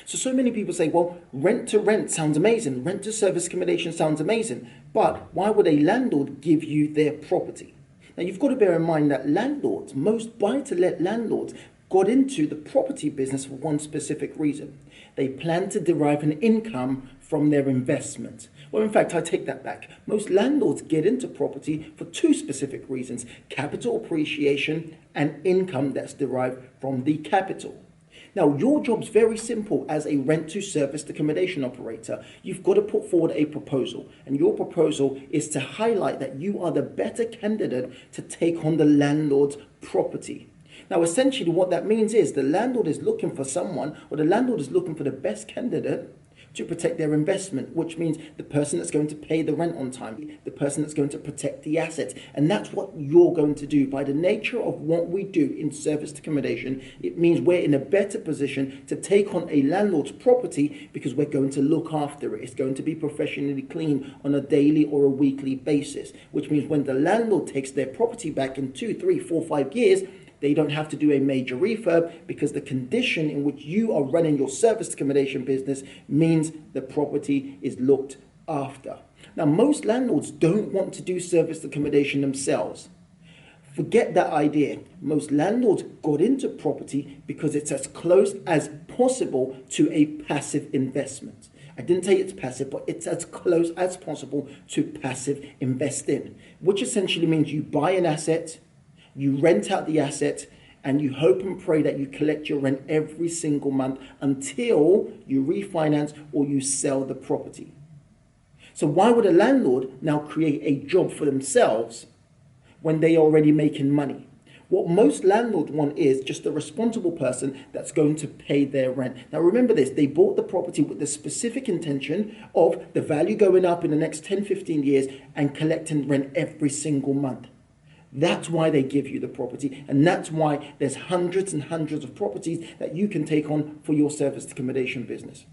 So many people say, well, rent to rent sounds amazing, rent to service accommodation sounds amazing, but why would a landlord give you their property? Now you've got to bear in mind that landlords, most buy-to-let landlords, got into the property business for one specific reason. They plan to derive an income from their investment. Well, in fact, I take that back. Most landlords get into property for two specific reasons: capital appreciation and income that's derived from the capital. Now, your job's very simple as a rent-to-serviced accommodation operator. You've got to put forward a proposal, and your proposal is to highlight that you are the better candidate to take on the landlord's property. Now, essentially what that means is the landlord is looking for someone, or the landlord is looking for the best candidate to protect their investment, which means the person that's going to pay the rent on time, the person that's going to protect the assets. And that's what you're going to do. By the nature of what we do in serviced accommodation, it means we're in a better position to take on a landlord's property because we're going to look after it. It's going to be professionally cleaned on a daily or a weekly basis, which means when the landlord takes their property back in 2, 3, 4, 5 years, they don't have to do a major refurb because the condition in which you are running your serviced accommodation business means the property is looked after. Now, most landlords don't want to do serviced accommodation themselves. Forget that idea. Most landlords got into property because it's as close as possible to a passive investment. I didn't say it's passive, but it's as close as possible to passive investing, which essentially means you buy an asset, you rent out the asset, and you hope and pray that you collect your rent every single month until you refinance or you sell the property. So why would a landlord now create a job for themselves when they're already making money? What most landlords want is just a responsible person that's going to pay their rent. Now remember this, they bought the property with the specific intention of the value going up in the next 10, 15 years and collecting rent every single month. That's why they give you the property, and that's why there's hundreds and hundreds of properties that you can take on for your serviced accommodation business.